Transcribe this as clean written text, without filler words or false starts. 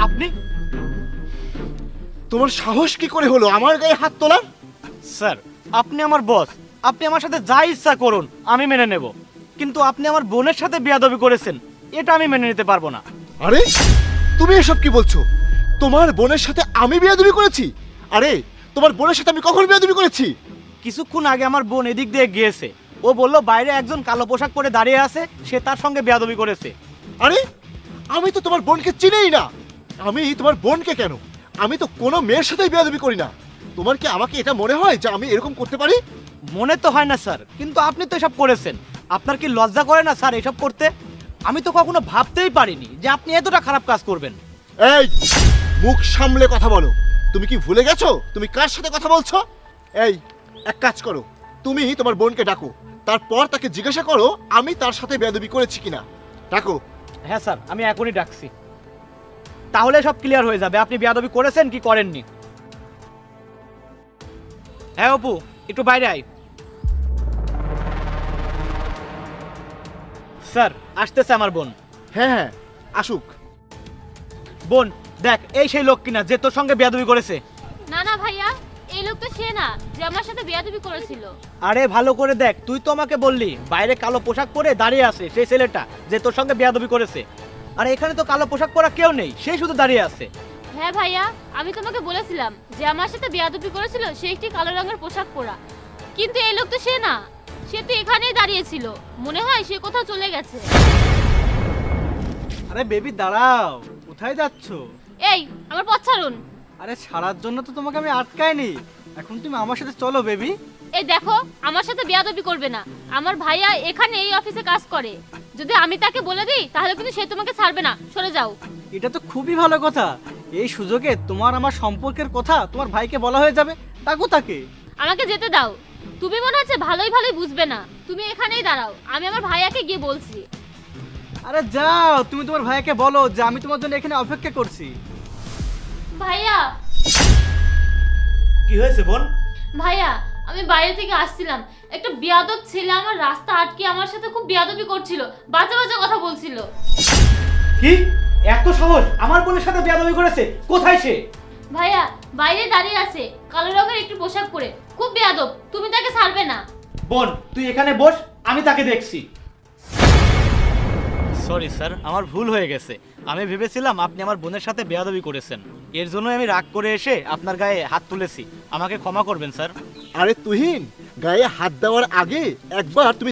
আপনি? তোমার সাহস কি করে হলো আমার গায়ে হাত তোলার? স্যার, আপনি আমার বস, আপনি আমার সাথে যা ইচ্ছা করুন আমি মেনে নেব, কিন্তু আপনি আমার বোনের সাথে বেয়াদবি করেছেন, এটা আমি মেনে নিতে পারবো না। আরে তুমি এসব কি বলছো? তোমার বোনের সাথে আমি বেয়াদবি করেছি? আরে তোমার বোনের সাথে আমি কখন বেয়াদবি করেছি? কিছুক্ষণ আগে আমার বোন এদিক দিয়ে গিয়েছে, ও বললো বাইরে একজন কালো পোশাক পরে দাঁড়িয়ে আছে, সে তার সঙ্গে বেয়াদবি করেছে। আরে আমি তো তোমার বোনকে চিনিই না। আমি তোমার বোনকে কেন? আমি তো কোনো মেয়ের সাথেই বেয়াদবি করি না। তোমার কি আমাকে এটা মনে হয় যে আমি এরকম করতে পারি? মনে তো হয় না স্যার, কিন্তু আপনি তো এসব করেছেন। আপনার কি লজ্জা করে না স্যার এসব করতে? আমি তো কখনো ভাবতেই পারিনি যে আপনি এতটা খারাপ কাজ করবেন। এই মুখ সামলে কথা বলো। তুমি কি ভুলে গেছো তুমি কার সাথে কথা বলছো? এই এক কাজ করো, তুমি তোমার বোনকে ডাকো, তারপর তাকে জিজ্ঞাসা করো আমি তার সাথে বেয়াদবি করেছি কিনা। ডাকো। হ্যাঁ স্যার, আমি এখনই ডাকছি। তাহলে সব ক্লিয়ার হয়ে যাবে আপনি বেয়াদবি করেছেন কি করেননি। হ্যাঁ অপু, একটু বাইরে আয়। স্যার, আসতেছে আমার বোন। হ্যাঁ হ্যাঁ আসুক। বোন দেখ, এই সেই লোক কিনা যে তোর সঙ্গে বেয়াদবি করেছে। না না ভাইয়া, এই লোক তো সে না যে আমার সাথে বেয়াদবি করেছিল। আরে ভালো করে দেখ, তুই তো আমাকে বললি বাইরে কালো পোশাক পরে দাঁড়িয়ে আছে সেই ছেলেটা যে তোর সঙ্গে বেয়াদবি করেছে। আর এখানে তো কালো পোশাক পরা কেউ নেই, সেই শুধু দাঁড়িয়ে আছে। হ্যাঁ ভাইয়া, আমি তোমাকে বলেছিলাম যে আমার সাথে বেয়াদবি করেছিল সে একটি কালো রঙের পোশাক পরা, কিন্তু এই লোক তো সে না, সে তো এখানেই দাঁড়িয়েছিল। মনে হয় সে কোথাও চলে গেছে। আরে বেবি দাঁড়াও, কোথায় যাচ্ছো? এই আমার পথ ছাড়ুন। আরে ছাড়ার জন্য তো তোমাকে আমি আটকাইনি, এখন তুমি আমার সাথে চলো বেবি। এই দেখো, আমার সাথে বেয়াদবি করবে না। আমার ভাইয়া এখানে এই অফিসে কাজ করে, যদি আমি তাকে বলে দিই তাহলে কিন্তু সে তোমাকে ছাড়বে না। সরে যাও। এটা তো খুবই ভালো কথা, এই সুযোগে তোমার আমার সম্পর্কের কথা তোমার ভাইকে বলা হয়ে যাবে। তাকো তাকে। আমাকে যেতে দাও। তুমি মনে হচ্ছে ভালোই ভালোই বুঝবে না, তুমি এখানেই দাঁড়াও, আমি আমার ভাইয়াকে গিয়ে বলছি। আরে যাও, তুমি তোমার ভাইকে বলো যে আমি তোমার জন্য এখানে অপেক্ষা করছি। ভাইয়া, কি হয়েছে বোন? ভাইয়া, আমি বাইরে থেকে আসছিলাম, একটা বেয়াদব ছেলে আমার রাস্তা আটকে আমার সাথে খুব বেয়াদবি করছিল, বাজে বাজে কথা বলছিল। কি এত সাহস, আমার বোনের সাথে বেয়াদবি করেছে? কোথায় সে? ভাইয়া বাইরে দাঁড়িয়ে আছে কালো রঙের একটি পোশাক পরে, খুব বেয়াদব, তুমি তাকে ছাড়বে না। বোন তুই এখানে বস, আমি তাকে দেখছি। সরি স্যার, আমার ভুল হয়ে গেছে। আমি ভেবেছিলাম আপনি আমার বোনের সাথে বেয়াদবি করেছেন, এর জন্য আমি রাগ করে এসে আপনার গায়ে হাত তুলেছি। আমাকে ক্ষমা করবেন স্যার। আরে তুহিন, গায়ে হাত দেওয়ার আগে একবার তুমি